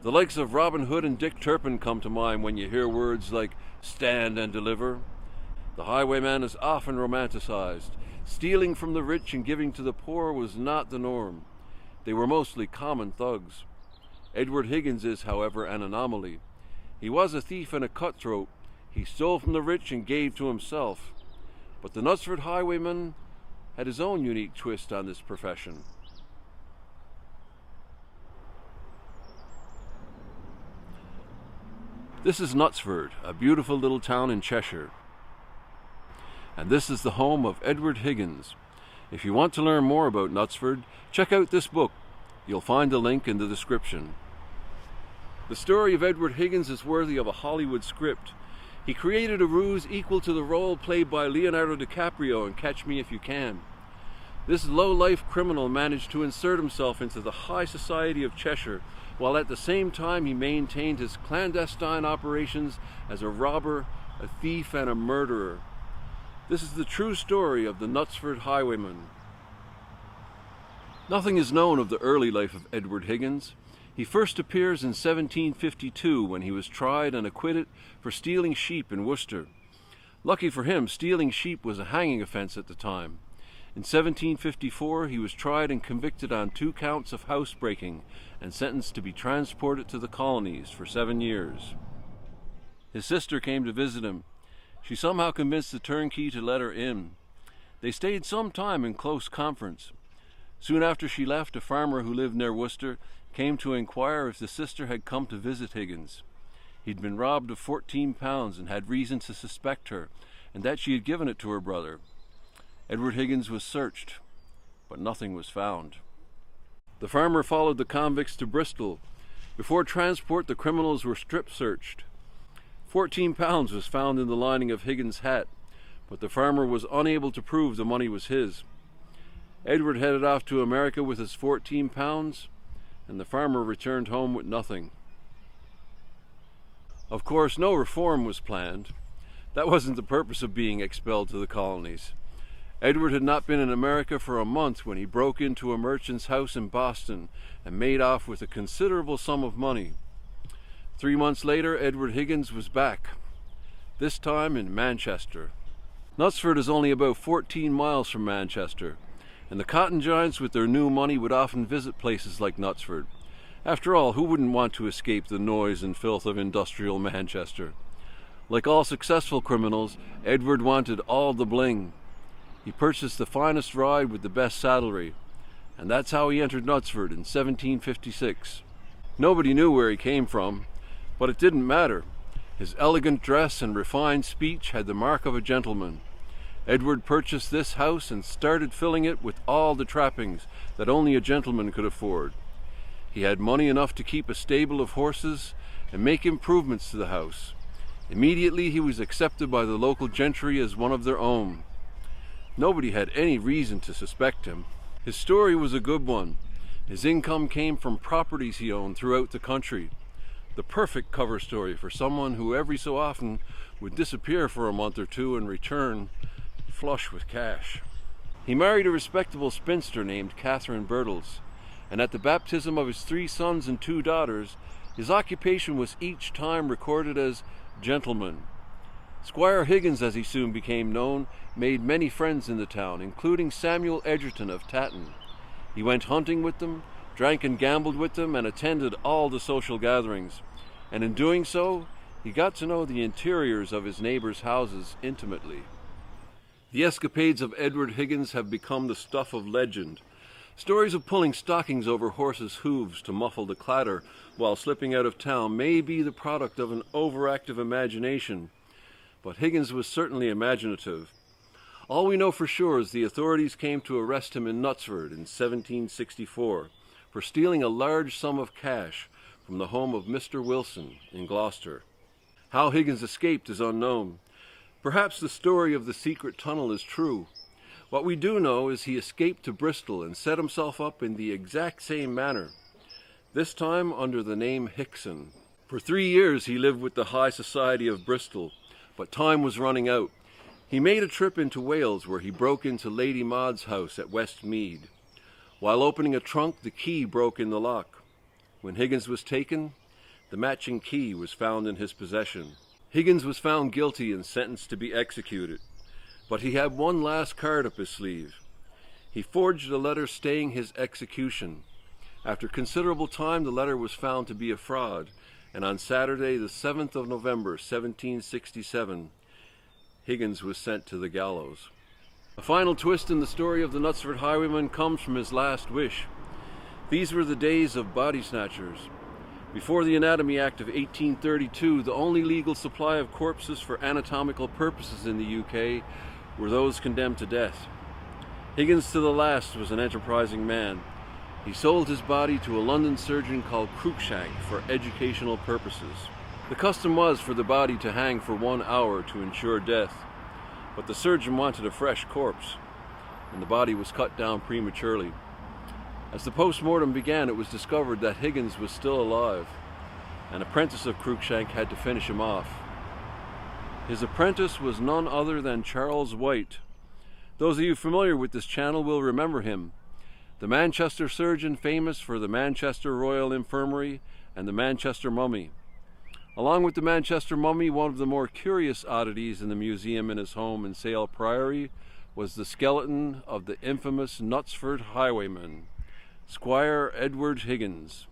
The likes of Robin Hood and Dick Turpin come to mind when you hear words like stand and deliver. The highwayman is often romanticized. Stealing from the rich and giving to the poor was not the norm. They were mostly common thugs. Edward Higgins is, however, an anomaly. He was a thief and a cutthroat. He stole from the rich and gave to himself. But the Knutsford Highwayman had his own unique twist on this profession. This is Knutsford, a beautiful little town in Cheshire. And this is the home of Edward Higgins. If you want to learn more about Knutsford, check out this book. You'll find the link in the description. The story of Edward Higgins is worthy of a Hollywood script. He created a ruse equal to the role played by Leonardo di Caprio in Catch Me If You Can. This low-life criminal managed to insert himself into the High Society of Cheshire, while at the same time he maintained his clandestine operations as a robber, a thief, and a murderer. This is the true story of the Knutsford Highwayman. Nothing is known of the early life of Edward Higgins. He first appears in 1752 when he was tried and acquitted for stealing sheep in Worcester. Lucky for him, stealing sheep was a hanging offence at the time. In 1754, he was tried and convicted on 2 counts of housebreaking and sentenced to be transported to the colonies for 7 years. His sister came to visit him. She somehow convinced the turnkey to let her in. They stayed some time in close conference. Soon after she left, a farmer who lived near Worcester came to inquire if the sister had come to visit Higgins. He'd been robbed of £14 and had reason to suspect her, and that she had given it to her brother. Edward Higgins was searched, but nothing was found. The farmer followed the convicts to Bristol. Before transport, the criminals were strip-searched. £14 was found in the lining of Higgins' hat, but the farmer was unable to prove the money was his. Edward headed off to America with his £14, and the farmer returned home with nothing. Of course, no reform was planned. That wasn't the purpose of being expelled to the colonies. Edward had not been in America for a month when he broke into a merchant's house in Boston and made off with a considerable sum of money. 3 months later, Edward Higgins was back, this time in Manchester. Knutsford is only about 14 miles from Manchester, and the cotton giants with their new money would often visit places like Knutsford. After all, who wouldn't want to escape the noise and filth of industrial Manchester? Like all successful criminals, Edward wanted all the bling. He purchased the finest ride with the best saddlery, and that's how he entered Knutsford in 1756. Nobody knew where he came from, but it didn't matter. His elegant dress and refined speech had the mark of a gentleman. Edward purchased this house and started filling it with all the trappings that only a gentleman could afford. He had money enough to keep a stable of horses and make improvements to the house. Immediately he was accepted by the local gentry as one of their own. Nobody had any reason to suspect him. His story was a good one. His income came from properties he owned throughout the country. The perfect cover story for someone who every so often would disappear for a month or two and return flush with cash. He married a respectable spinster named Catherine Birtles, and at the baptism of his 3 sons and 2 daughters, his occupation was each time recorded as gentleman. Squire Higgins, as he soon became known, made many friends in the town, including Samuel Egerton of Tatton. He went hunting with them, drank and gambled with them, and attended all the social gatherings. And in doing so, he got to know the interiors of his neighbors' houses intimately. The escapades of Edward Higgins have become the stuff of legend. Stories of pulling stockings over horses' hooves to muffle the clatter while slipping out of town may be the product of an overactive imagination, but Higgins was certainly imaginative. All we know for sure is the authorities came to arrest him in Knutsford in 1764 for stealing a large sum of cash from the home of Mr. Wilson in Gloucester. How Higgins escaped is unknown. Perhaps the story of the secret tunnel is true. What we do know is he escaped to Bristol and set himself up in the exact same manner, this time under the name Hickson. For 3 years he lived with the High Society of Bristol, but time was running out. He made a trip into Wales where he broke into Lady Maud's house at Westmead. While opening a trunk, the key broke in the lock. When Higgins was taken, The matching key was found in his possession. Higgins was found guilty and sentenced to be executed, but he had one last card up his sleeve. He forged a letter staying his execution. After considerable time, the letter was found to be a fraud, and on Saturday, the 7th of November, 1767, Higgins was sent to the gallows. A final twist in the story of the Knutsford Highwayman comes from his last wish. These were the days of body snatchers. Before the Anatomy Act of 1832, the only legal supply of corpses for anatomical purposes in the UK were those condemned to death. Higgins to the last was an enterprising man. He sold his body to a London surgeon called Cruikshank for educational purposes. The custom was for the body to hang for 1 hour to ensure death, but the surgeon wanted a fresh corpse, and the body was cut down prematurely. As the post-mortem began, it was discovered that Higgins was still alive. An apprentice of Cruikshank had to finish him off. His apprentice was none other than Charles White. Those of you familiar with this channel will remember him. The Manchester surgeon famous for the Manchester Royal Infirmary and the Manchester Mummy. Along with the Manchester Mummy, one of the more curious oddities in the museum in his home in Sale Priory was the skeleton of the infamous Knutsford Highwayman, Squire Edward Higgins.